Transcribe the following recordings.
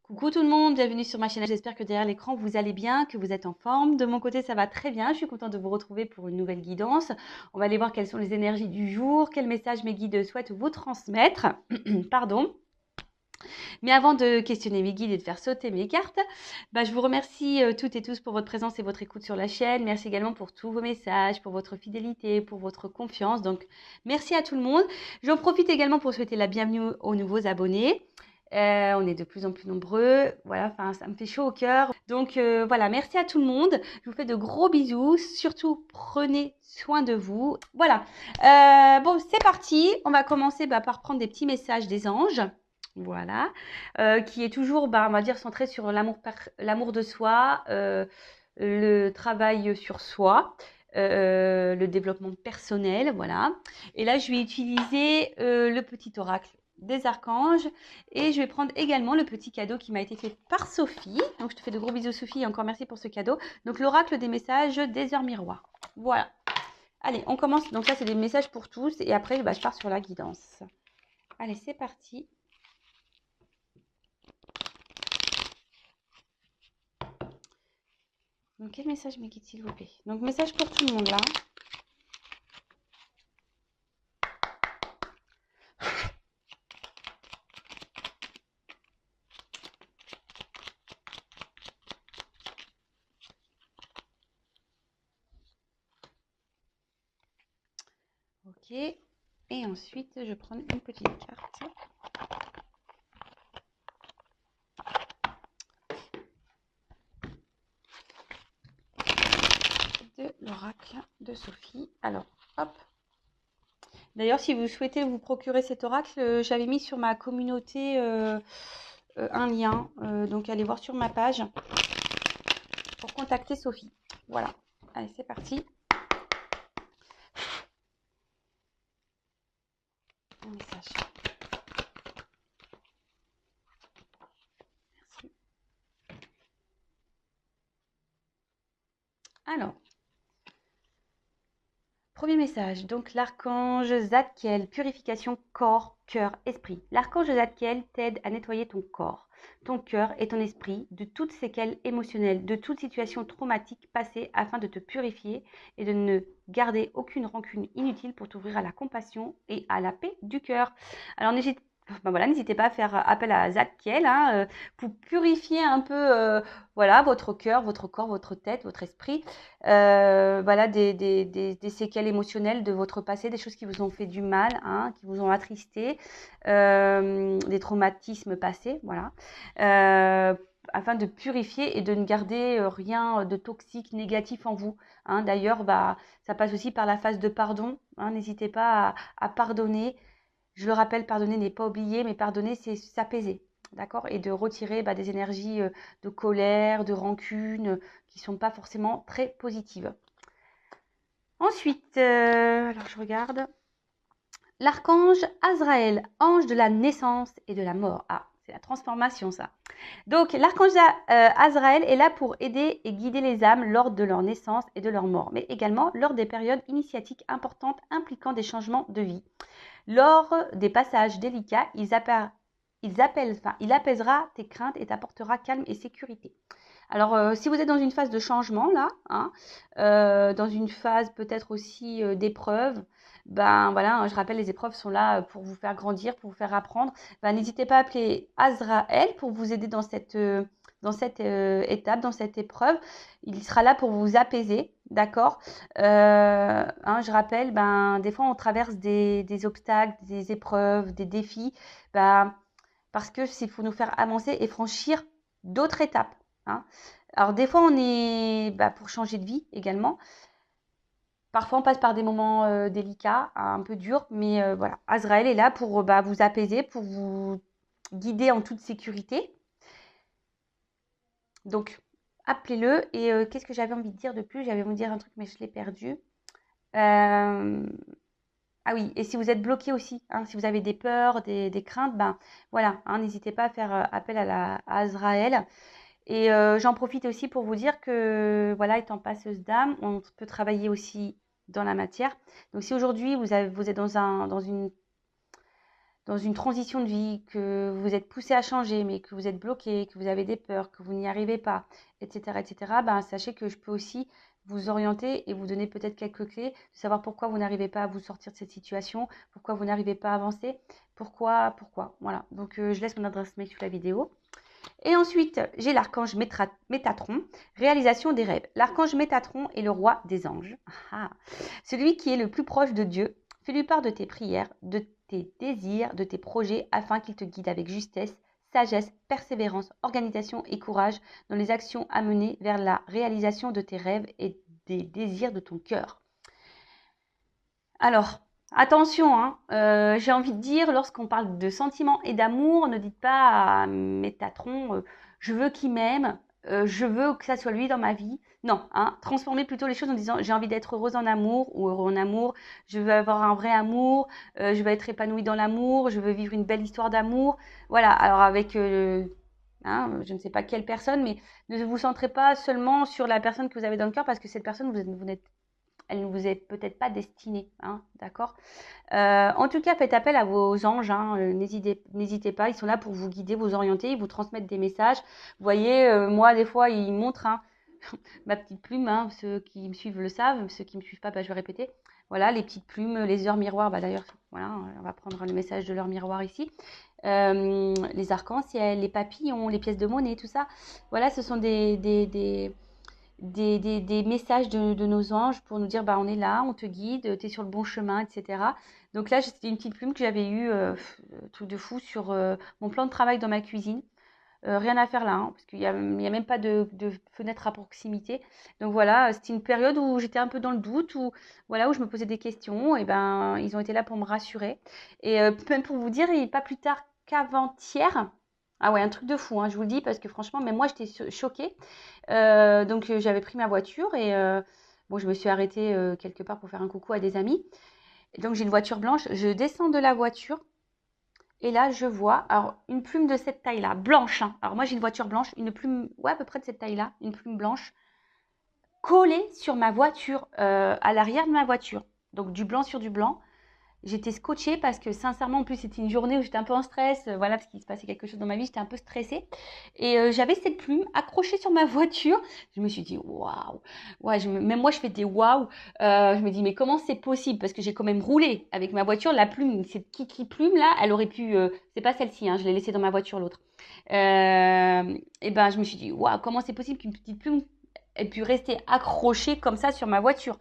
Coucou tout le monde, bienvenue sur ma chaîne. J'espère que derrière l'écran vous allez bien, que vous êtes en forme. De mon côté, ça va très bien. Je suis contente de vous retrouver pour une nouvelle guidance. On va aller voir quelles sont les énergies du jour, quel message mes guides souhaitent vous transmettre. Pardon. Mais avant de questionner mes guides et de faire sauter mes cartes, je vous remercie toutes et tous pour votre présence et votre écoute sur la chaîne. Merci également pour tous vos messages, pour votre fidélité, pour votre confiance. Donc, merci à tout le monde. J'en profite également pour souhaiter la bienvenue aux nouveaux abonnés. On est de plus en plus nombreux. Voilà, enfin, ça me fait chaud au cœur. Donc, voilà, merci à tout le monde. Je vous fais de gros bisous. Surtout, prenez soin de vous. Voilà. Bon, c'est parti. On va commencer par prendre des petits messages des anges. Voilà, qui est toujours, on va dire, centré sur l'amour de soi, le travail sur soi, le développement personnel, voilà. Et là, je vais utiliser le petit oracle des archanges et je vais prendre également le petit cadeau qui m'a été fait par Sophie. Donc, je te fais de gros bisous, Sophie, et encore merci pour ce cadeau. Donc, l'oracle des messages des heures miroirs. Voilà. Allez, on commence. Donc là, c'est des messages pour tous et après, je pars sur la guidance. Allez, c'est parti. Donc, quel message me guide, s'il vous plaît? Donc, message pour tout le monde, là. Ok. Et ensuite, je prends une petite carte. De l'oracle de Sophie. Alors, hop. D'ailleurs, si vous souhaitez vous procurer cet oracle, j'avais mis sur ma communauté un lien. Donc, allez voir sur ma page pour contacter Sophie. Voilà. Allez, c'est parti. Un message. Merci. Alors. Premier message, donc l'archange Zadkiel, purification corps, cœur, esprit. L'archange Zadkiel t'aide à nettoyer ton corps, ton cœur et ton esprit de toutes séquelles émotionnelles, de toute situation traumatique passée afin de te purifier et de ne garder aucune rancune inutile pour t'ouvrir à la compassion et à la paix du cœur. Alors n'hésitez pas à faire appel à Zadkiel pour purifier un peu votre cœur, votre corps, votre tête, votre esprit. Voilà, des séquelles émotionnelles de votre passé, des choses qui vous ont fait du mal, qui vous ont attristé, des traumatismes passés, voilà, afin de purifier et de ne garder rien de toxique, négatif en vous. D'ailleurs, ça passe aussi par la phase de pardon. N'hésitez pas à pardonner. Je le rappelle, pardonner n'est pas oublier, mais pardonner, c'est s'apaiser. D'accord? Et de retirer des énergies de colère, de rancune, qui ne sont pas forcément très positives. Ensuite, alors je regarde. L'archange Azraël, ange de la naissance et de la mort. Ah, c'est la transformation, ça. Donc, l'archange Azraël est là pour aider et guider les âmes lors de leur naissance et de leur mort, mais également lors des périodes initiatiques importantes impliquant des changements de vie. Lors des passages délicats, il apaisera tes craintes et t'apportera calme et sécurité. Alors, si vous êtes dans une phase de changement, là, dans une phase peut-être aussi d'épreuve, voilà, je rappelle, les épreuves sont là pour vous faire grandir, pour vous faire apprendre. N'hésitez pas à appeler Azraël pour vous aider dans cette étape, dans cette épreuve. Il sera là pour vous apaiser, d'accord? Je rappelle, des fois, on traverse des obstacles, des épreuves, des défis, parce que c'est pour nous faire avancer et franchir d'autres étapes. Alors des fois on est pour changer de vie également. Parfois on passe par des moments délicats, un peu durs, mais voilà. Azraël est là pour vous apaiser, pour vous guider en toute sécurité. Donc appelez-le. Et qu'est-ce que j'avais envie de dire de plus? J'avais envie de dire un truc mais je l'ai perdu. Ah oui, et si vous êtes bloqué aussi, si vous avez des peurs, des craintes, voilà, n'hésitez pas à faire appel à Azraël. Et j'en profite aussi pour vous dire que, voilà, étant passeuse d'âme, on peut travailler aussi dans la matière. Donc, si aujourd'hui vous êtes dans une dans une transition de vie, que vous êtes poussé à changer, mais que vous êtes bloqué, que vous avez des peurs, que vous n'y arrivez pas, etc., ben, sachez que je peux aussi vous orienter et vous donner peut-être quelques clés, de savoir pourquoi vous n'arrivez pas à vous sortir de cette situation, pourquoi vous n'arrivez pas à avancer, pourquoi, voilà. Donc, je laisse mon adresse mail sous la vidéo. Et ensuite, j'ai l'archange Métatron, réalisation des rêves. L'archange Métatron est le roi des anges. Celui qui est le plus proche de Dieu. Fais-lui part de tes prières, de tes désirs, de tes projets, afin qu'il te guide avec justesse, sagesse, persévérance, organisation et courage dans les actions à mener vers la réalisation de tes rêves et des désirs de ton cœur. Alors, attention, hein, j'ai envie de dire, lorsqu'on parle de sentiments et d'amour, ne dites pas à Métatron, je veux qu'il m'aime, je veux que ça soit lui dans ma vie. Non, hein, transformez plutôt les choses en disant, j'ai envie d'être heureuse en amour ou heureux en amour, je veux avoir un vrai amour, je veux être épanouie dans l'amour, je veux vivre une belle histoire d'amour. Voilà, alors avec, je ne sais pas quelle personne, mais ne vous centrez pas seulement sur la personne que vous avez dans le cœur, parce que cette personne, elle ne vous est peut-être pas destinée, hein, d'accord? En tout cas, faites appel à vos anges, hein, n'hésitez pas, ils sont là pour vous guider, vous orienter, vous transmettre des messages. Vous voyez, moi, des fois, ils montrent ma petite plume, hein, ceux qui me suivent le savent, ceux qui ne me suivent pas, bah, je vais répéter. Voilà, les petites plumes, les heures miroirs, bah, d'ailleurs, voilà, on va prendre le message de l'heure miroir ici. Les arcs-en-ciel, les papillons, les pièces de monnaie, tout ça. Voilà, ce sont des messages de nos anges pour nous dire, bah, on est là, on te guide, tu es sur le bon chemin, etc. Donc là, c'était une petite plume que j'avais eue, truc de fou, sur mon plan de travail dans ma cuisine. Rien à faire là, hein, parce qu'il n'y a même pas de fenêtre à proximité. Donc voilà, c'était une période où j'étais un peu dans le doute, où je me posais des questions, et ben ils ont été là pour me rassurer. Et même pour vous dire, et pas plus tard qu'avant-hier, ah ouais, un truc de fou, hein, je vous le dis, parce que franchement, même moi, j'étais choquée. Donc j'avais pris ma voiture et bon, je me suis arrêtée quelque part pour faire un coucou à des amis. Et donc j'ai une voiture blanche, je descends de la voiture et là je vois alors une plume de cette taille-là, blanche, hein. Alors moi j'ai une voiture blanche, une plume, ouais, à peu près de cette taille-là, une plume blanche collée sur ma voiture, à l'arrière de ma voiture. Donc du blanc sur du blanc. J'étais scotchée parce que sincèrement, en plus, c'était une journée où j'étais un peu en stress, voilà, parce qu'il se passait quelque chose dans ma vie, j'étais un peu stressée. Et j'avais cette plume accrochée sur ma voiture. Je me suis dit, waouh! Ouais, même moi, je fais des waouh! Je me dis, mais comment c'est possible? Parce que j'ai quand même roulé avec ma voiture. La plume, cette kiki plume là, elle aurait pu. C'est pas celle-ci, hein, je l'ai laissée dans ma voiture, l'autre. Et ben, je me suis dit, waouh, comment c'est possible qu'une petite plume ait pu rester accrochée comme ça sur ma voiture?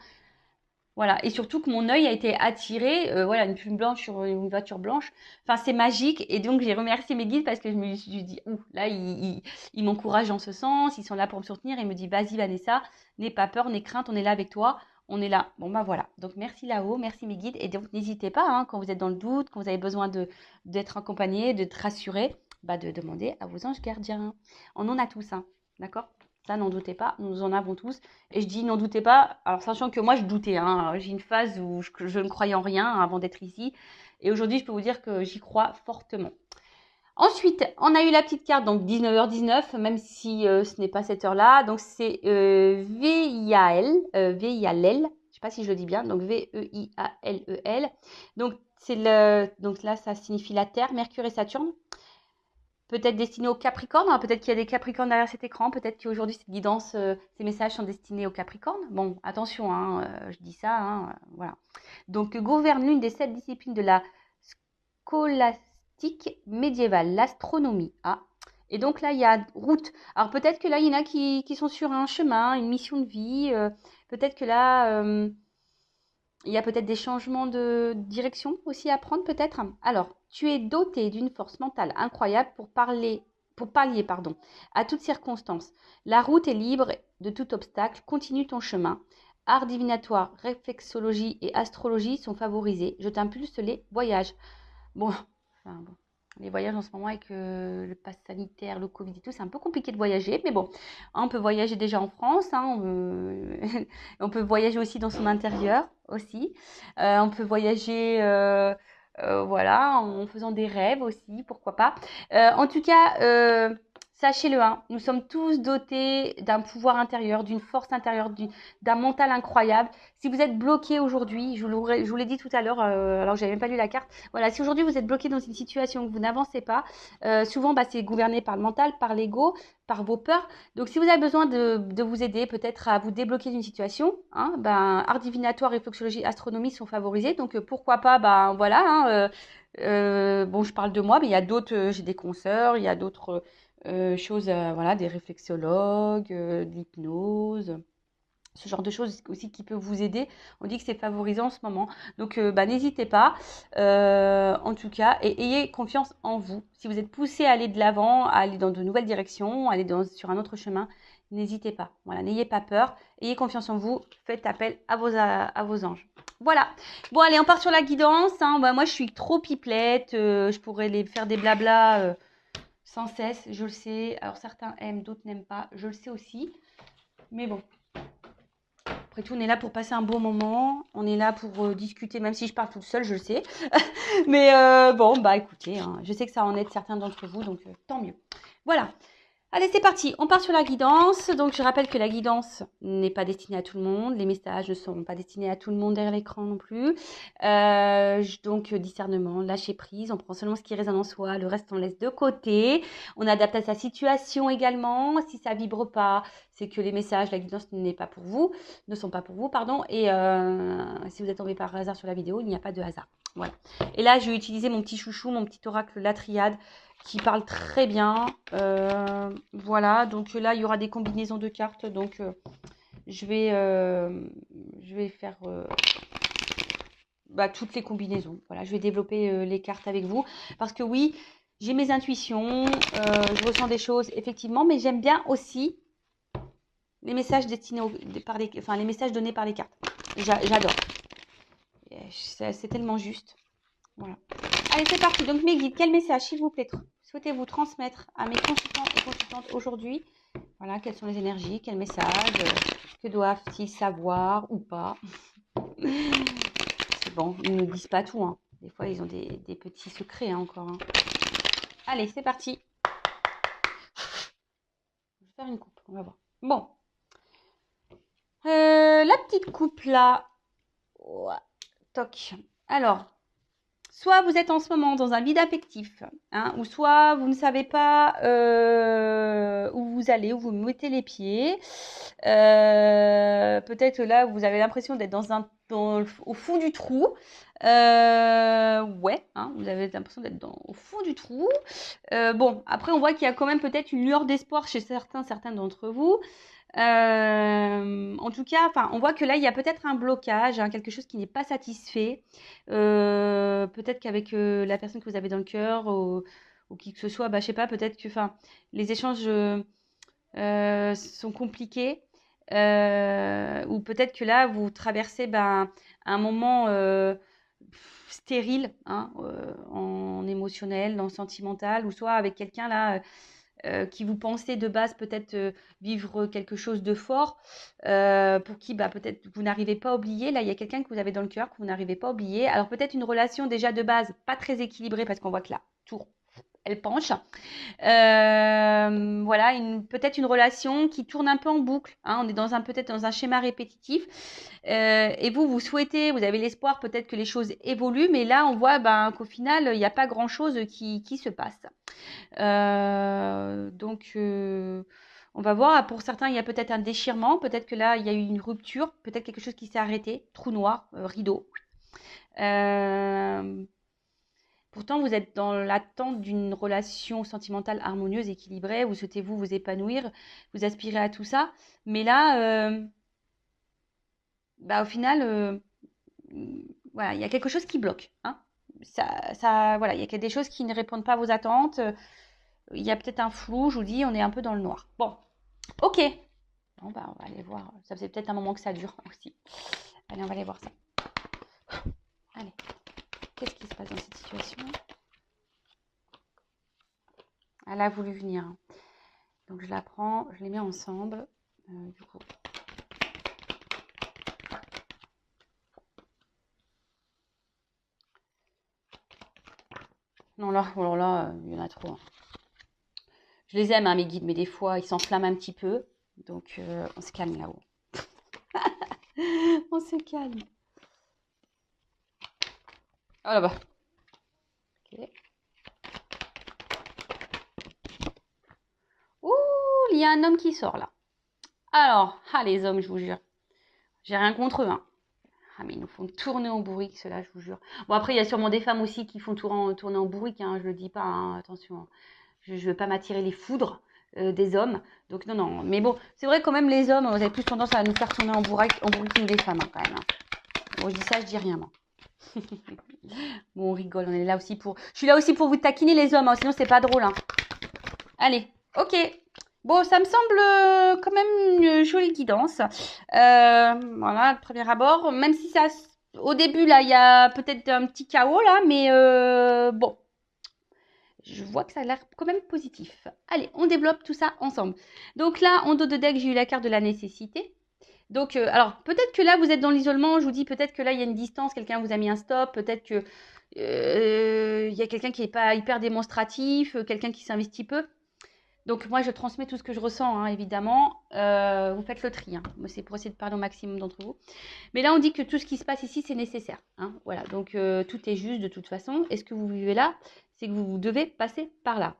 Voilà, et surtout que mon œil a été attiré, voilà, une plume blanche sur une voiture blanche. Enfin, c'est magique. Et donc, j'ai remercié mes guides parce que je me suis dit, ouh, là, ils m'encouragent en ce sens, ils sont là pour me soutenir. Et ils me disent, vas-y, Vanessa, n'aie pas peur, n'aie crainte, on est là avec toi, on est là. Bon, bah voilà. Donc, merci là-haut, merci mes guides. Et donc, n'hésitez pas, hein, quand vous êtes dans le doute, quand vous avez besoin d'être accompagné, d'être rassuré, bah, de demander à vos anges gardiens. On en a tous, hein, d'accord? Ça, n'en doutez pas, nous en avons tous. Et je dis n'en doutez pas, alors sachant que moi je doutais, hein. J'ai une phase où je ne croyais en rien avant d'être ici. Et aujourd'hui, je peux vous dire que j'y crois fortement. Ensuite, on a eu la petite carte, donc 19h19, même si ce n'est pas cette heure-là. Donc c'est VIAL, VIALEL, je ne sais pas si je le dis bien, donc VEIALEL. Donc, donc là, ça signifie la Terre, Mercure et Saturne. Peut-être destiné aux Capricornes, hein, peut-être qu'il y a des Capricornes derrière cet écran, peut-être qu'aujourd'hui cette guidance, ces messages sont destinés aux Capricornes. Bon, attention, hein, je dis ça, hein, voilà. Donc, gouverne l'une des 7 disciplines de la scolastique médiévale, l'astronomie. Ah. Et donc là, il y a route. Alors peut-être que là, il y en a qui sont sur un chemin, une mission de vie. Peut-être que là, il y a peut-être des changements de direction aussi à prendre, peut-être. Alors, tu es doté d'une force mentale incroyable pour pallier, à toutes circonstances. La route est libre de tout obstacle. Continue ton chemin. Art divinatoire, réflexologie et astrologie sont favorisés. Je t'impulse les voyages. Bon, les voyages en ce moment avec le pass sanitaire, le Covid et tout, c'est un peu compliqué de voyager. Mais bon, on peut voyager déjà en France. Hein, on peut voyager aussi dans son intérieur aussi. On peut voyager voilà, en faisant des rêves aussi, pourquoi pas. En tout cas, Sachez-le, hein, nous sommes tous dotés d'un pouvoir intérieur, d'une force intérieure, d'un mental incroyable. Si vous êtes bloqué aujourd'hui, je vous l'ai dit tout à l'heure, alors que j'avais même pas lu la carte. Voilà, si aujourd'hui vous êtes bloqué dans une situation que vous n'avancez pas, souvent c'est gouverné par le mental, par l'ego, par vos peurs. Donc si vous avez besoin de vous aider peut-être à vous débloquer d'une situation, hein, art divinatoire, réflexologie, astronomie sont favorisés. Donc pourquoi pas, voilà. Hein, bon, je parle de moi, mais il y a d'autres, j'ai des consoeurs, il y a d'autres choses, voilà, des réflexologues, de l'hypnose, ce genre de choses aussi qui peut vous aider. On dit que c'est favorisant en ce moment. Donc, n'hésitez pas, en tout cas, et ayez confiance en vous. Si vous êtes poussé à aller de l'avant, à aller dans de nouvelles directions, à aller sur un autre chemin, n'hésitez pas. Voilà, n'ayez pas peur, ayez confiance en vous, faites appel à vos anges. Voilà. Bon, allez, on part sur la guidance. Hein. Moi, je suis trop pipelette. Je pourrais les faire des blabla sans cesse, je le sais. Alors, certains aiment, d'autres n'aiment pas. Je le sais aussi. Mais bon. Après tout, on est là pour passer un bon moment. On est là pour discuter, même si je parle toute seule, je le sais. Mais bon, écoutez, hein, je sais que ça en aide certains d'entre vous, donc tant mieux. Voilà. Allez, c'est parti. On part sur la guidance. Donc, je rappelle que la guidance n'est pas destinée à tout le monde. Les messages ne sont pas destinés à tout le monde derrière l'écran non plus. Donc, discernement, lâcher prise. On prend seulement ce qui résonne en soi. Le reste, on laisse de côté. On adapte à sa situation également. Si ça vibre pas, c'est que les messages, la guidance ne sont pas pour vous, pardon. Et si vous êtes tombé par hasard sur la vidéo, il n'y a pas de hasard. Voilà. Et là, je vais utiliser mon petit chouchou, mon petit oracle, la triade, qui parle très bien. Voilà, donc là, il y aura des combinaisons de cartes. Donc, je vais faire toutes les combinaisons. Voilà, je vais développer les cartes avec vous. Parce que oui, j'ai mes intuitions, je ressens des choses, effectivement, mais j'aime bien aussi les messages destinés les messages donnés par les cartes. J'adore. C'est tellement juste. Voilà. Allez, c'est parti. Donc, mes guides, quel message, s'il vous plaît, souhaitez-vous transmettre à mes consultants et consultantes aujourd'hui? Voilà, quelles sont les énergies, quel message, que doivent-ils savoir ou pas? C'est bon, ils ne nous disent pas tout. Hein. Des fois, ils ont des petits secrets encore. Hein. Allez, c'est parti. Je vais faire une coupe, on va voir. Bon. La petite coupe là. Ouais. Toc. Alors, soit vous êtes en ce moment dans un vide affectif, hein, ou soit vous ne savez pas où vous allez, où vous mettez les pieds. Peut-être là, vous avez l'impression d'être au fond du trou. Ouais, hein, vous avez l'impression d'être au fond du trou. Bon, après, on voit qu'il y a quand même peut-être une lueur d'espoir chez certains d'entre vous. En tout cas, on voit que là, il y a peut-être un blocage, hein, quelque chose qui n'est pas satisfait. Peut-être qu'avec la personne que vous avez dans le cœur ou qui que ce soit, je sais pas, peut-être que les échanges sont compliqués. Ou peut-être que là, vous traversez un moment stérile, hein, en émotionnel, en sentimental, ou soit avec quelqu'un là qui vous pensez de base peut-être vivre quelque chose de fort, pour qui peut-être vous n'arrivez pas à oublier. Là, il y a quelqu'un que vous avez dans le cœur que vous n'arrivez pas à oublier. Alors peut-être une relation déjà de base pas très équilibrée parce qu'on voit que la tour, elle penche. Voilà, peut-être une relation qui tourne un peu en boucle. Hein, on est peut-être dans un schéma répétitif. Et vous souhaitez, vous avez l'espoir peut-être que les choses évoluent, mais là, on voit qu'au final, il n'y a pas grand-chose qui se passe. Donc, on va voir. Pour certains, il y a peut-être un déchirement. Peut-être que là, il y a eu une rupture. Peut-être quelque chose qui s'est arrêté. Trou noir, rideau. Pourtant, vous êtes dans l'attente d'une relation sentimentale harmonieuse, équilibrée. Vous souhaitez vous épanouir, vous aspirez à tout ça. Mais là, au final, voilà, il y a quelque chose qui bloque. Hein. Voilà, il y a des choses qui ne répondent pas à vos attentes. Il y a peut-être un flou, je vous dis, on est un peu dans le noir. Bon, ok. Bon, on va aller voir. Ça faisait peut-être un moment que ça dure aussi. Allez, on va aller voir ça. Allez, qu'est-ce qui se passe dans cette situation? Elle a voulu venir. Donc, je la prends, je les mets ensemble. Du coup. Non, là, oh là, il y en a trop. Hein. Je les aime, hein, mes guides, mais des fois, ils s'enflamment un petit peu. Donc, on se calme là-haut. On se calme. Oh là-bas. Ok. Ouh, il y a un homme qui sort là. Alors, les hommes, je vous jure. J'ai rien contre eux, hein. Ah, mais ils nous font tourner en bourrique, ceux-là, je vous jure. Bon, après, il y a sûrement des femmes aussi qui font tourner en bourrique, hein, je le dis pas, hein, attention. Je ne veux pas m'attirer les foudres des hommes. Donc, non, non. Mais bon, c'est vrai, quand même, les hommes, vous avez plus tendance à nous faire tourner en bourrique que nous, les femmes, hein, quand même. Hein. Bon, je dis ça, je dis rien, moi. Bon, on rigole, on est là aussi pour... Je suis là aussi pour vous taquiner, les hommes, hein, sinon, c'est pas drôle. Hein. Allez, ok. Bon, ça me semble quand même une jolie guidance. Voilà, le premier abord. Même si ça, au début, là, il y a peut-être un petit chaos, là, mais bon. Je vois que ça a l'air quand même positif. Allez, on développe tout ça ensemble. Donc là, en dos de deck, j'ai eu la carte de la nécessité. Donc, alors, peut-être que là, vous êtes dans l'isolement. Je vous dis, peut-être que là, il y a une distance. Quelqu'un vous a mis un stop. Peut-être que il y a quelqu'un qui n'est pas hyper démonstratif. Quelqu'un qui s'investit peu. Donc moi, je transmets tout ce que je ressens, hein, évidemment. Vous faites le tri. Hein. C'est pour essayer de parler au maximum d'entre vous. Mais là, on dit que tout ce qui se passe ici, c'est nécessaire. Hein. Voilà, donc tout est juste de toute façon. Et ce que vous vivez là, c'est que vous devez passer par là.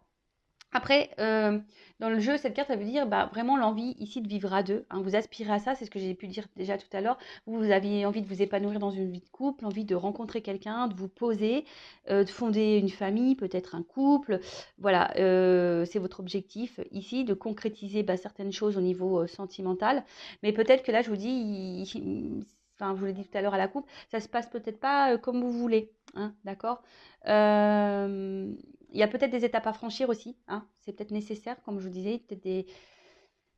Après, dans le jeu, cette carte, ça veut dire vraiment l'envie ici de vivre à deux. Hein. Vous aspirez à ça, c'est ce que j'ai pu dire déjà tout à l'heure. Vous aviez envie de vous épanouir dans une vie de couple, envie de rencontrer quelqu'un, de vous poser, de fonder une famille, peut-être un couple. Voilà, c'est votre objectif ici, de concrétiser certaines choses au niveau sentimental. Mais peut-être que là, je vous dis, enfin, je vous l'ai dit tout à l'heure à la coupe, ça se passe peut-être pas comme vous voulez. Hein, d'accord il y a peut-être des étapes à franchir aussi, hein. C'est peut-être nécessaire, comme je vous disais, peut-être des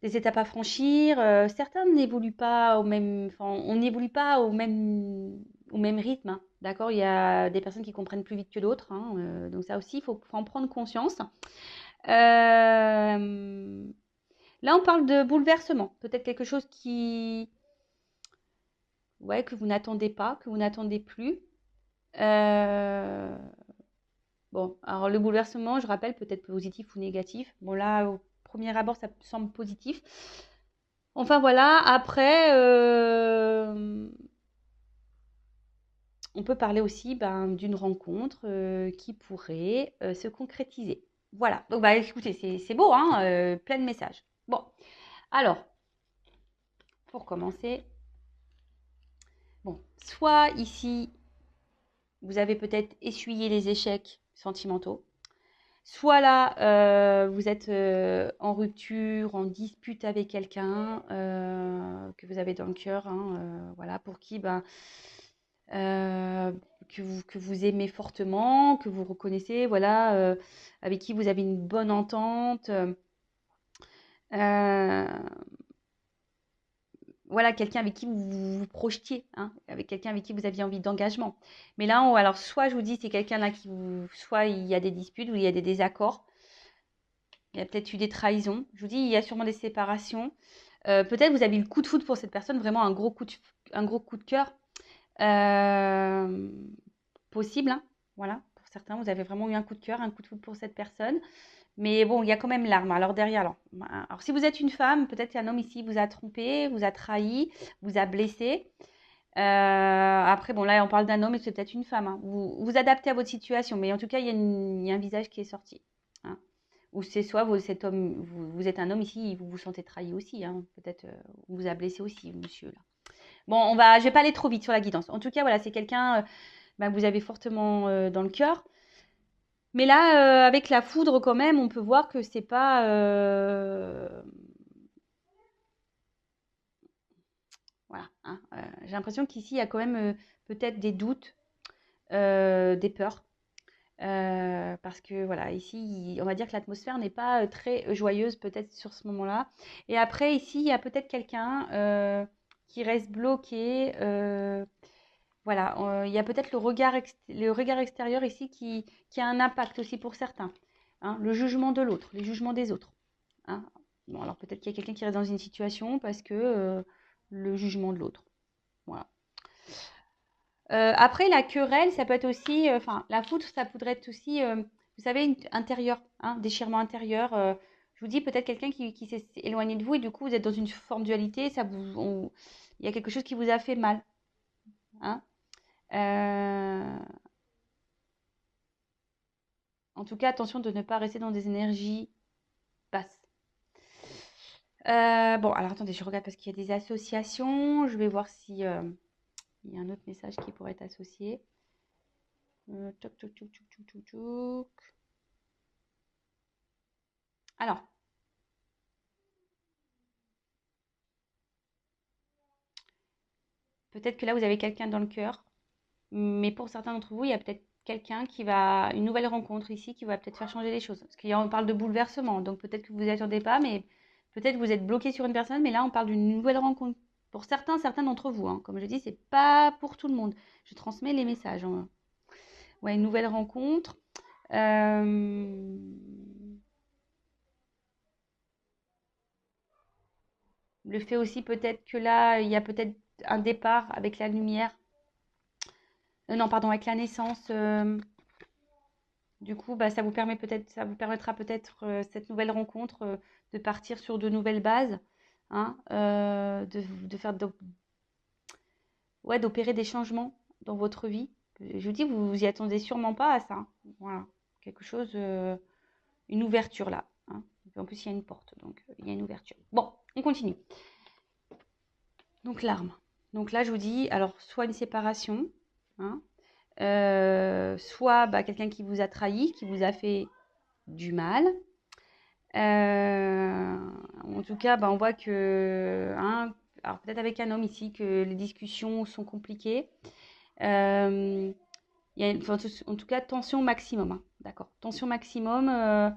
étapes à franchir. Certains n'évoluent pas au même, enfin, on n'évolue pas au même rythme, hein. D'accord, il y a des personnes qui comprennent plus vite que d'autres, hein, donc ça aussi, faut en prendre conscience. Là, on parle de bouleversement, peut-être quelque chose ouais, que vous n'attendez pas, que vous n'attendez plus. Bon, alors le bouleversement, je rappelle, peut être positif ou négatif. Bon, là, au premier abord, ça semble positif. Enfin, voilà. Après, on peut parler aussi d'une rencontre qui pourrait se concrétiser. Voilà. Donc, écoutez, c'est beau, hein, plein de messages. Bon, alors, pour commencer, bon, soit ici, vous avez peut-être essuyé les échecs sentimentaux. Soit là, vous êtes en rupture, en dispute avec quelqu'un que vous avez dans le cœur, hein, voilà, pour qui que vous aimez fortement, que vous reconnaissez, voilà, avec qui vous avez une bonne entente. Voilà, quelqu'un avec qui vous vous projetiez, hein, avec quelqu'un avec qui vous aviez envie d'engagement. Mais là, alors soit je vous dis, c'est quelqu'un là soit il y a des disputes ou il y a des désaccords. Il y a peut-être eu des trahisons. Je vous dis, il y a sûrement des séparations. Peut-être vous avez eu le coup de foudre pour cette personne, vraiment un gros coup de cœur. Possible, hein. Voilà, pour certains, vous avez vraiment eu un coup de cœur, un coup de foudre pour cette personne. Mais bon, il y a quand même l'arme. Alors derrière, alors si vous êtes une femme, peut-être qu'un homme ici vous a trompé, vous a trahi, vous a blessé. Après, bon, là, on parle d'un homme et c'est peut-être une femme. Hein. Vous adaptez à votre situation, mais en tout cas, il y a un visage qui est sorti. Hein. Ou c'est soit cet homme, vous êtes un homme ici, vous vous sentez trahi aussi. Hein. Peut-être on vous a blessé aussi, monsieur. Là. Bon, je vais pas aller trop vite sur la guidance. En tout cas, voilà, c'est quelqu'un que vous avez fortement dans le cœur. Mais là, avec la foudre, quand même, on peut voir que c'est pas. Voilà. Hein, j'ai l'impression qu'ici, il y a quand même peut-être des doutes, des peurs. Parce que voilà, ici, on va dire que l'atmosphère n'est pas très joyeuse peut-être sur ce moment-là. Et après, ici, il y a peut-être quelqu'un qui reste bloqué. Voilà, il y a peut-être le regard extérieur ici qui a un impact aussi pour certains. Hein, le jugement de l'autre, les jugements des autres. Hein. Bon, alors peut-être qu'il y a quelqu'un qui reste dans une situation parce que le jugement de l'autre. Voilà. Après, la querelle, ça peut être aussi, enfin, la foudre, ça pourrait être aussi, vous savez, intérieur, hein, déchirement intérieur. vous dis peut-être quelqu'un qui s'est éloigné de vous et du coup, vous êtes dans une forme de dualité, il y a quelque chose qui vous a fait mal. Hein. Euh, En tout cas, attention de ne pas rester dans des énergies basses. Bon, alors attendez, je regarde parce qu'il y a des associations. Je vais voir si il y a un autre message qui pourrait être associé. Toc, toc, toc, toc, toc, toc, toc. Alors, peut-être que là, vous avez quelqu'un dans le cœur, mais pour certains d'entre vous, il y a peut-être quelqu'un une nouvelle rencontre ici qui va peut-être faire changer les choses. Parce qu'on parle de bouleversement, donc peut-être que vous n'y attendez pas, mais peut-être que vous êtes bloqué sur une personne, mais là, on parle d'une nouvelle rencontre. Pour certains d'entre vous, hein. Comme je dis, c'est pas pour tout le monde. Je transmets les messages, hein. Ouais, une nouvelle rencontre. Euh, Le fait aussi peut-être que là, il y a peut-être un départ avec la lumière. Non, pardon, avec la naissance. Du coup, bah, ça vous permettra peut-être cette nouvelle rencontre de partir sur de nouvelles bases, hein, de faire ouais, d'opérer des changements dans votre vie. Je vous dis, vous vous y attendez sûrement pas à ça, hein. Voilà, quelque chose, une ouverture là, hein. En plus, il y a une porte, donc il y a une ouverture. Bon, on continue. Donc l'arme. Donc là, je vous dis, alors soit une séparation, hein, soit bah, quelqu'un qui vous a trahi, qui vous a fait du mal. En tout cas, bah, on voit que, hein, alors peut-être avec un homme ici, que les discussions sont compliquées. Il y a enfin, en tout cas, tension maximum, hein, d'accord. Tension maximum.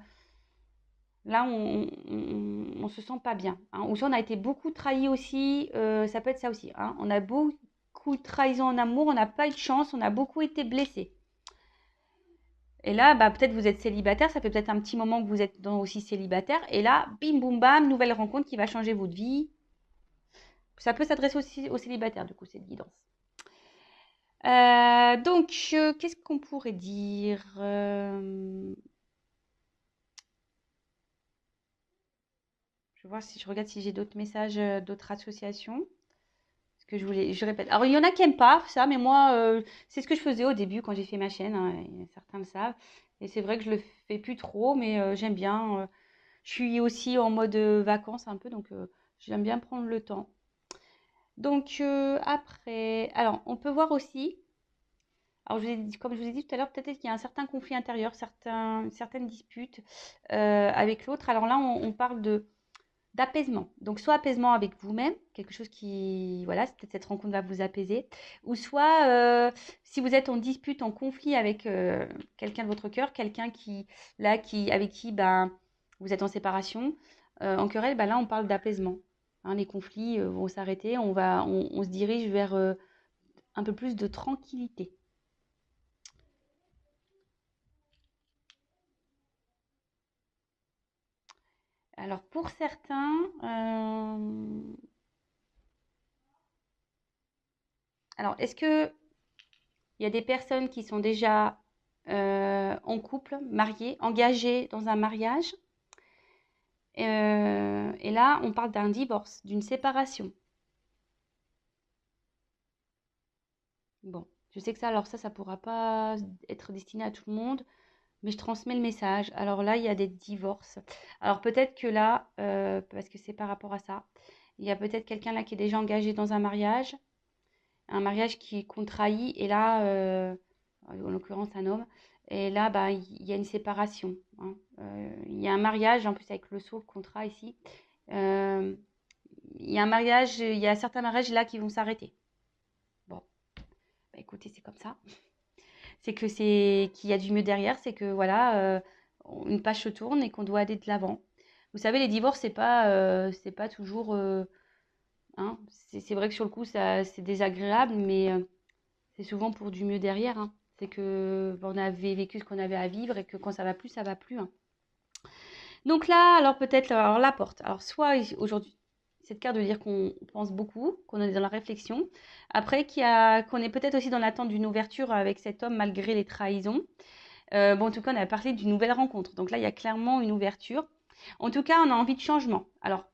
Là, on se sent pas bien, hein. Ou soit on a été beaucoup trahi aussi. Ça peut être ça aussi, hein. On a beaucoup de trahison en amour. On n'a pas eu de chance. On a beaucoup été blessé. Et là, bah, peut-être vous êtes célibataire, ça fait peut-être un petit moment que vous êtes aussi célibataire. Et là, bim, boum, bam, nouvelle rencontre qui va changer votre vie. Ça peut s'adresser aussi aux célibataires, du coup, cette guidance. Donc, qu'est-ce qu'on pourrait dire Je vais voir si je regarde si j'ai d'autres messages, d'autres associations. Ce que je répète. Alors, il y en a qui n'aiment pas ça, mais moi, c'est ce que je faisais au début quand j'ai fait ma chaîne, hein, et certains le savent. Et c'est vrai que je le fais plus trop, mais j'aime bien. Je suis aussi en mode vacances un peu, donc j'aime bien prendre le temps. Donc après, alors on peut voir aussi, alors comme je vous ai dit tout à l'heure, peut-être qu'il y a un certain conflit intérieur, certaines disputes avec l'autre. Alors là, on parle d'apaisement. Donc soit apaisement avec vous-même, quelque chose qui, voilà, peut-être cette rencontre va vous apaiser, ou soit si vous êtes en dispute, en conflit avec quelqu'un de votre cœur, quelqu'un avec qui ben, vous êtes en séparation, en querelle, ben là on parle d'apaisement. Hein, les conflits vont s'arrêter, on se dirige vers un peu plus de tranquillité. Alors pour certains, alors est-ce que il y a des personnes qui sont déjà en couple, mariées, engagées dans un mariage. Et là, on parle d'un divorce, d'une séparation. Bon, je sais que ça pourra pas être destiné à tout le monde, mais je transmets le message. Alors là, il y a des divorces. Alors peut-être que là, parce que c'est par rapport à ça, il y a peut-être quelqu'un là qui est déjà engagé dans un mariage qui est contrait, et là, en l'occurrence un homme, et là, bah, il y a une séparation, hein. Il y a un mariage, en plus avec le sceau, le contrat ici. Euh, il y a un mariage, il y a certains mariages là qui vont s'arrêter. Bon, bah, écoutez, c'est comme ça. C'est que c'est qu'il y a du mieux derrière, c'est que voilà, une page se tourne et qu'on doit aller de l'avant. Vous savez, les divorces, c'est pas toujours, hein, c'est vrai que sur le coup, ça, c'est désagréable, mais c'est souvent pour du mieux derrière, hein. C'est que on avait vécu ce qu'on avait à vivre et que quand ça va plus, hein. Donc là, alors peut-être, alors la porte. Alors soit aujourd'hui, cette carte veut dire qu'on pense beaucoup, qu'on est dans la réflexion. Après, qu'on est peut-être aussi dans l'attente d'une ouverture avec cet homme malgré les trahisons. Bon, en tout cas, on a parlé d'une nouvelle rencontre. Donc là, il y a clairement une ouverture. En tout cas, on a envie de changement. Alors,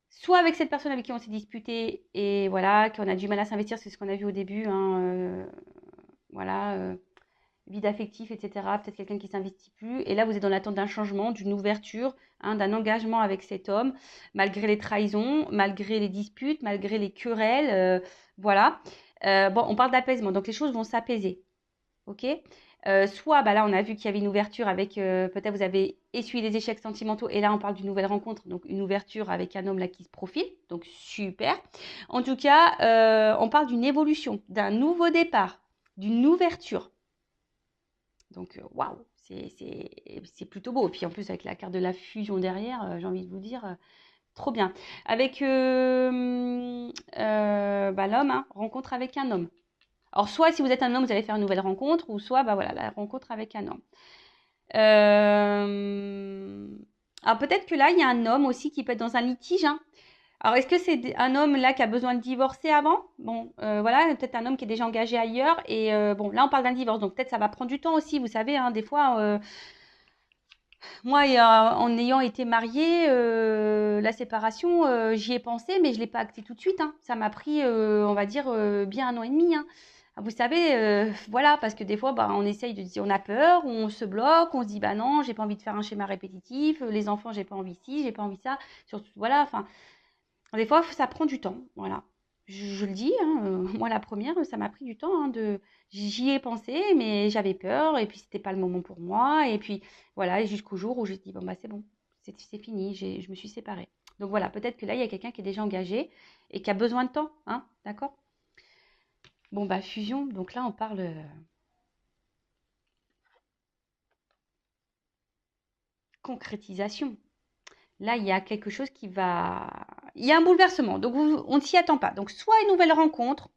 soit avec cette personne avec qui on s'est disputé et voilà, qu'on a du mal à s'investir, c'est ce qu'on a vu au début, hein, voilà, vide affectif, etc. Peut-être quelqu'un qui ne s'investit plus. Et là, vous êtes dans l'attente d'un changement, d'une ouverture, hein, d'un engagement avec cet homme, malgré les trahisons, malgré les disputes, malgré les querelles. Voilà. Bon, on parle d'apaisement, donc les choses vont s'apaiser. Ok. Soit, bah là, on a vu qu'il y avait une ouverture avec, peut-être vous avez essuyé les échecs sentimentaux, et là, on parle d'une nouvelle rencontre, donc une ouverture avec un homme là qui se profile, donc super. En tout cas, on parle d'une évolution, d'un nouveau départ, d'une ouverture. Donc, waouh, c'est plutôt beau. Et puis en plus, avec la carte de la fusion derrière, j'ai envie de vous dire, trop bien. Avec bah, l'homme, hein, rencontre avec un homme. Alors, soit si vous êtes un homme, vous allez faire une nouvelle rencontre, ou soit, bah voilà, la rencontre avec un homme. Alors, peut-être que là, il y a un homme aussi qui peut être dans un litige, hein. Alors, est-ce que c'est un homme là qui a besoin de divorcer avant? Bon, voilà, peut-être un homme qui est déjà engagé ailleurs. Et bon, là, on parle d'un divorce, donc peut-être ça va prendre du temps aussi. Vous savez, hein, des fois, moi, en ayant été mariée, la séparation, j'y ai pensé, mais je ne l'ai pas acté tout de suite, hein. Ça m'a pris, on va dire, bien 1 an et demi, hein. Vous savez, voilà, parce que des fois, bah, on essaye de dire, on a peur, on se bloque, on se dit, bah non, j'ai pas envie de faire un schéma répétitif, les enfants, j'ai pas envie ci, j'ai pas envie ça, surtout, voilà, enfin, des fois, ça prend du temps, voilà. Je le dis, hein, moi la première, ça m'a pris du temps, hein, j'y ai pensé, mais j'avais peur, et puis c'était pas le moment pour moi, et puis voilà, jusqu'au jour où j'ai dit, bon bah c'est bon, c'est fini, je me suis séparée. Donc voilà, peut-être que là, il y a quelqu'un qui est déjà engagé et qui a besoin de temps, hein, d'accord? Bon bah fusion, donc là on parle concrétisation. Là, il y a quelque chose qui va... Il y a un bouleversement, donc on ne s'y attend pas. Donc soit une nouvelle rencontre,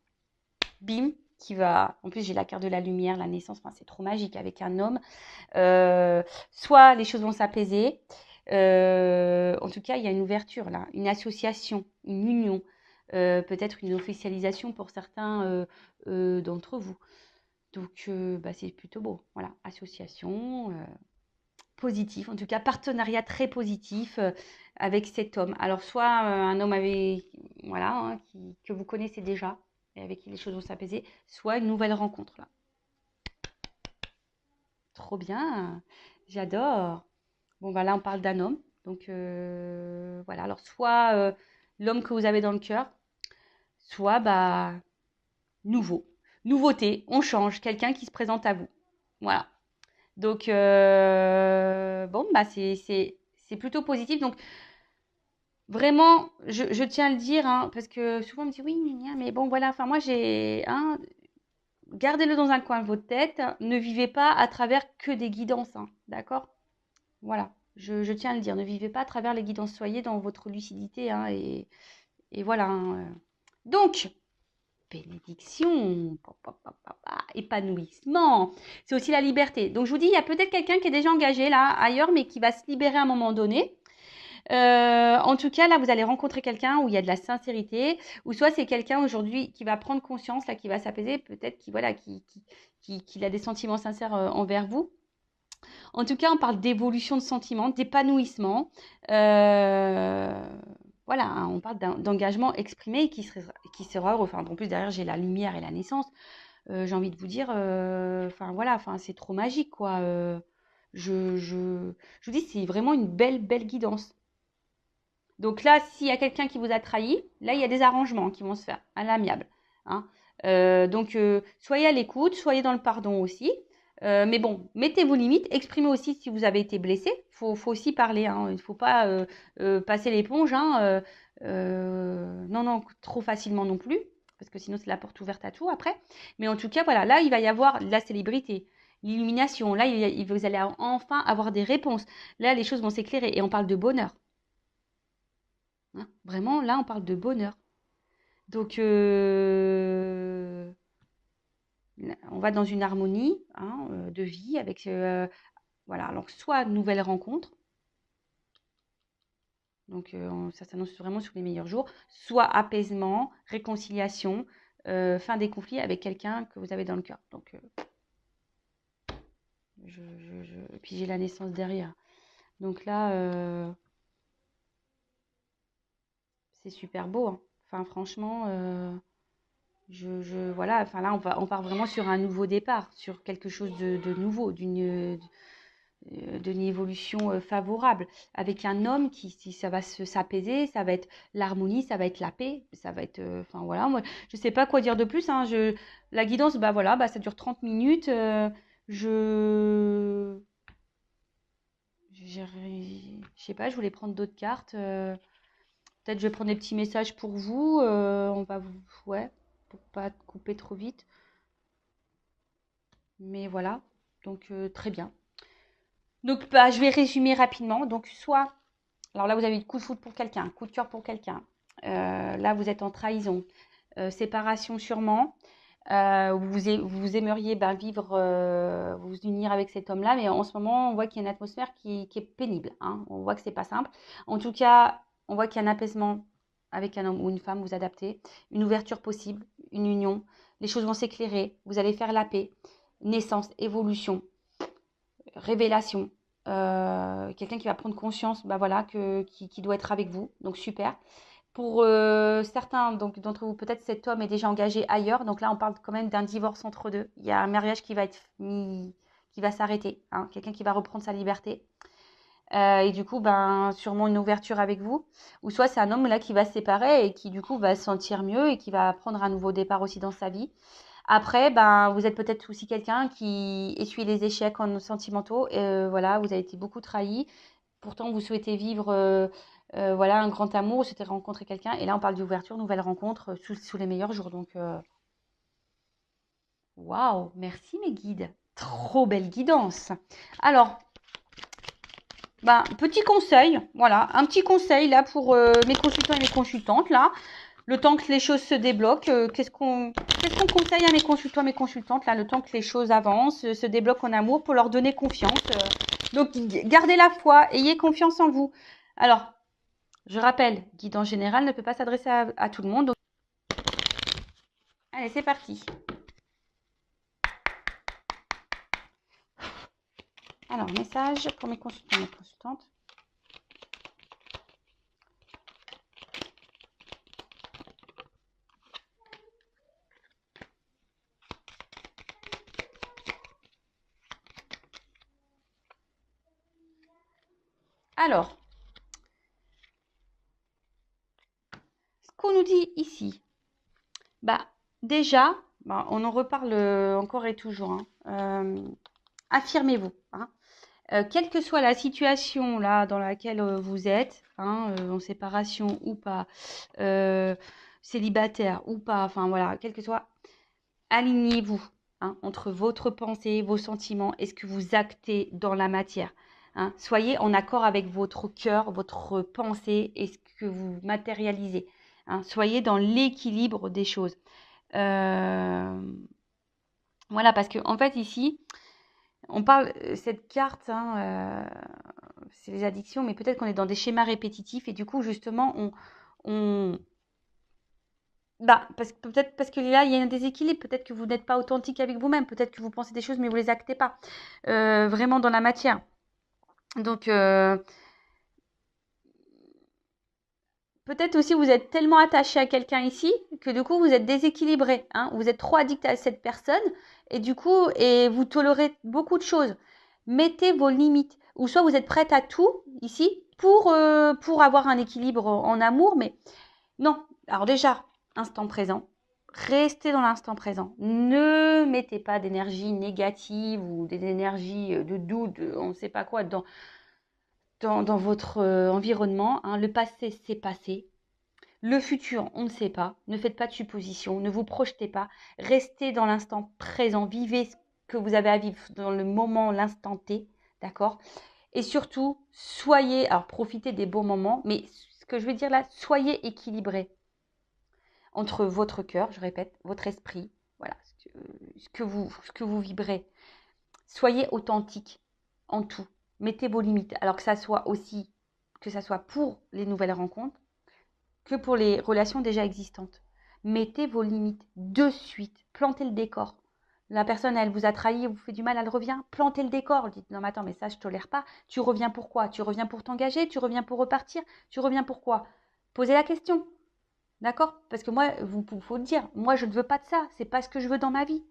bim, qui va. En plus, j'ai la carte de la lumière, la naissance, enfin, c'est trop magique avec un homme. Euh, Soit les choses vont s'apaiser. En tout cas, il y a une ouverture là, une association, une union, peut-être une officialisation pour certains d'entre vous. Donc, bah, c'est plutôt beau. Voilà, association, positif, en tout cas, partenariat très positif avec cet homme. Alors, soit un homme avec, voilà, hein, que vous connaissez déjà et avec qui les choses vont s'apaiser, soit une nouvelle rencontre là. Trop bien, j'adore. Bon, bah là, on parle d'un homme. Donc, voilà. Alors, soit l'homme que vous avez dans le cœur, soit, bah, nouveau. Nouveauté, on change, quelqu'un qui se présente à vous. Voilà. Donc, bon, bah, c'est plutôt positif. Donc, vraiment, je tiens à le dire, hein, parce que souvent on me dit oui, mais bon, voilà. Enfin, moi, j'ai, hein, gardez-le dans un coin de votre tête. Ne vivez pas à travers que des guidances, hein, d'accord? Voilà, je tiens à le dire, ne vivez pas à travers les guidances, soyez dans votre lucidité, hein, et voilà, hein. Donc, bénédiction, épanouissement, c'est aussi la liberté. Donc, je vous dis, il y a peut-être quelqu'un qui est déjà engagé là, ailleurs, mais qui va se libérer à un moment donné. En tout cas, là, vous allez rencontrer quelqu'un où il y a de la sincérité, ou soit c'est quelqu'un aujourd'hui qui va prendre conscience, là, qui va s'apaiser, peut-être qui, voilà, qui a des sentiments sincères envers vous. En tout cas, on parle d'évolution de sentiments, d'épanouissement. Euh, voilà, hein, on parle d'engagement exprimé qui sera heureux. Enfin, en plus, derrière, j'ai la lumière et la naissance. J'ai envie de vous dire, enfin voilà, enfin, c'est trop magique, quoi. Je vous dis, c'est vraiment une belle, belle guidance. Donc là, s'il y a quelqu'un qui vous a trahi, là, il y a des arrangements qui vont se faire à l'amiable, hein. Donc, soyez à l'écoute, soyez dans le pardon aussi. Mais bon, mettez vos limites, exprimez aussi si vous avez été blessé. Faut aussi parler, hein. Il ne faut pas passer l'éponge, hein. Non, non, trop facilement non plus, parce que sinon c'est la porte ouverte à tout après. Mais en tout cas, voilà, là, il va y avoir la célébrité, l'illumination. Là, vous allez enfin avoir des réponses. Là, les choses vont s'éclairer et on parle de bonheur, hein. Vraiment, là, on parle de bonheur. Donc, on va dans une harmonie, hein, de vie avec, voilà, alors soit nouvelle rencontre, donc ça s'annonce vraiment sur les meilleurs jours, soit apaisement, réconciliation, fin des conflits avec quelqu'un que vous avez dans le cœur. Donc, et puis j'ai la naissance derrière. Donc là, c'est super beau, hein. Enfin, franchement, voilà, enfin là, on part vraiment sur un nouveau départ, sur quelque chose de nouveau, d'une évolution favorable, avec un homme qui, si ça va s'apaiser, ça va être l'harmonie, ça va être la paix, ça va être, enfin voilà, moi, je sais pas quoi dire de plus, hein, la guidance, bah voilà, bah ça dure 30 minutes, je, je sais pas, je voulais prendre d'autres cartes, peut-être je vais prendre des petits messages pour vous, on va vous, ouais, pour pas couper trop vite, mais voilà, donc très bien. Donc bah, je vais résumer rapidement, donc soit alors là, vous avez eu coup de foudre pour quelqu'un, coup de cœur pour quelqu'un. Là, vous êtes en trahison, séparation sûrement. Vous aimeriez ben, vivre, vous unir avec cet homme-là, mais en ce moment, on voit qu'il y a une atmosphère qui est pénible, hein. On voit que c'est pas simple. En tout cas, on voit qu'il y a un apaisement avec un homme ou une femme, vous adaptez, une ouverture possible, une union. Les choses vont s'éclairer, vous allez faire la paix, naissance, évolution, révélation, quelqu'un qui va prendre conscience, bah voilà, qui doit être avec vous. Donc super. Pour certains donc d'entre vous, peut-être cet homme est déjà engagé ailleurs. Donc là, on parle quand même d'un divorce entre deux. Il y a un mariage qui va être mis, qui va s'arrêter, hein, quelqu'un qui va reprendre sa liberté. Et du coup, ben, sûrement une ouverture avec vous. Ou soit c'est un homme là qui va se séparer et qui du coup va se sentir mieux et qui va prendre un nouveau départ aussi dans sa vie. Après, ben, vous êtes peut-être aussi quelqu'un qui essuie les échecs en sentimentaux. Et, voilà, vous avez été beaucoup trahi. Pourtant, vous souhaitez vivre voilà, un grand amour, vous souhaitez rencontrer quelqu'un. Et là, on parle d'ouverture, nouvelle rencontre sous les meilleurs jours. Donc, waouh, merci mes guides. Trop belle guidance. Alors, ben, petit conseil, voilà, un petit conseil là pour mes consultants et mes consultantes là. Le temps que les choses se débloquent, qu'est-ce qu'on conseille à mes consultants, mes consultantes, là, le temps que les choses avancent, se débloquent en amour pour leur donner confiance. Donc, gardez la foi, ayez confiance en vous. Alors, je rappelle, guide en général ne peut pas s'adresser à tout le monde. Donc... Allez, c'est parti. Alors, message pour mes consultants et mes consultantes. Alors, ce qu'on nous dit ici, bah, déjà, bah, on en reparle encore et toujours, hein. Affirmez-vous, hein. Quelle que soit la situation là dans laquelle vous êtes, hein, en séparation ou pas, euh, célibataire ou pas, enfin voilà, quel que soit, alignez-vous, hein, entre votre pensée, vos sentiments et ce que vous actez dans la matière, hein. Soyez en accord avec votre cœur, votre pensée et ce que vous matérialisez, hein. Soyez dans l'équilibre des choses. Euh, voilà, parce que en fait ici, on parle, cette carte, hein, c'est les addictions, mais peut-être qu'on est dans des schémas répétitifs et du coup, justement, on bah, peut-être parce que là, il y a un déséquilibre. Peut-être que vous n'êtes pas authentique avec vous-même. Peut-être que vous pensez des choses, mais vous les actez pas vraiment dans la matière. Donc, peut-être aussi vous êtes tellement attaché à quelqu'un ici que du coup, vous êtes déséquilibré, hein. Vous êtes trop addict à cette personne et du coup, et vous tolérez beaucoup de choses. Mettez vos limites. Ou soit vous êtes prête à tout ici pour avoir un équilibre en amour, mais non. Alors déjà, instant présent. Restez dans l'instant présent. Ne mettez pas d'énergie négative ou des énergies de doute, on ne sait pas quoi, dans votre environnement, hein. Le passé, c'est passé. Le futur, on ne sait pas. Ne faites pas de suppositions. Ne vous projetez pas. Restez dans l'instant présent. Vivez ce que vous avez à vivre dans le moment, l'instant T. D'accord? Et surtout, soyez, alors profitez des bons moments, mais ce que je veux dire là, soyez équilibré entre votre cœur, je répète, votre esprit, voilà, ce que vous vibrez. Soyez authentique en tout. Mettez vos limites. Alors que ça soit pour les nouvelles rencontres, que pour les relations déjà existantes. Mettez vos limites de suite. Plantez le décor. La personne, elle vous a trahi, vous fait du mal, elle revient, plantez le décor. Dites, non mais attends, mais ça, je tolère pas. Tu reviens pour quoi? Tu reviens pour t'engager? Tu reviens pour repartir? Tu reviens pour quoi? Posez la question. D'accord? Parce que moi, faut le dire, moi, je ne veux pas de ça. C'est pas ce que je veux dans ma vie.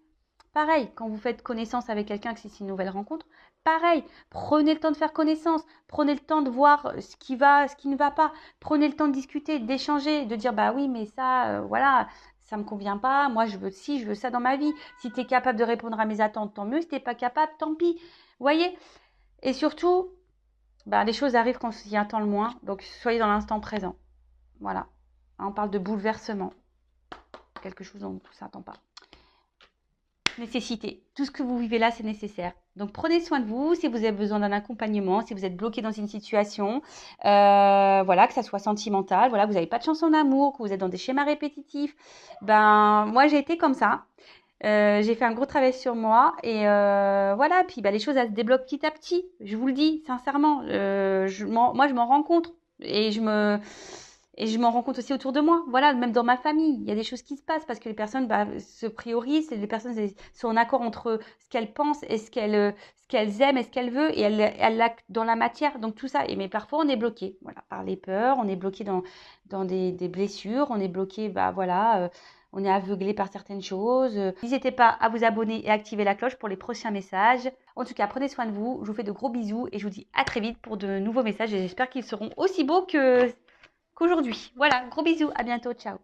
Pareil, quand vous faites connaissance avec quelqu'un, que c'est une nouvelle rencontre, pareil, prenez le temps de faire connaissance, prenez le temps de voir ce qui va, ce qui ne va pas, prenez le temps de discuter, d'échanger, de dire bah oui, mais ça, voilà, ça me convient pas, moi je veux ci, je veux ça dans ma vie. Si tu es capable de répondre à mes attentes, tant mieux, si tu n'es pas capable, tant pis. Vous voyez? Et surtout, bah, les choses arrivent quand on s'y attend le moins, donc soyez dans l'instant présent. Voilà. On parle de bouleversement, quelque chose dont on ne s'attend pas. Nécessité. Tout ce que vous vivez là, c'est nécessaire. Donc prenez soin de vous si vous avez besoin d'un accompagnement, si vous êtes bloqué dans une situation, voilà, que ça soit sentimental, voilà, vous n'avez pas de chance en amour, que vous êtes dans des schémas répétitifs. Ben moi j'ai été comme ça. J'ai fait un gros travail sur moi et voilà, puis les choses elles se débloquent petit à petit. Je vous le dis sincèrement, moi je m'en rends compte et je m'en rends compte aussi autour de moi. Voilà, même dans ma famille, il y a des choses qui se passent parce que les personnes se priorisent, les personnes sont en accord entre ce qu'elles pensent et ce qu'elles aiment et ce qu'elles veulent et elles l'actent dans la matière. Donc tout ça, mais parfois on est bloqué, voilà, par les peurs, on est bloqué dans des blessures, on est bloqué, voilà. On est aveuglé par certaines choses. N'hésitez pas à vous abonner et activer la cloche pour les prochains messages. En tout cas, prenez soin de vous. Je vous fais de gros bisous et je vous dis à très vite pour de nouveaux messages. Et j'espère qu'ils seront aussi beaux qu'aujourd'hui. Voilà, gros bisous. À bientôt. Ciao.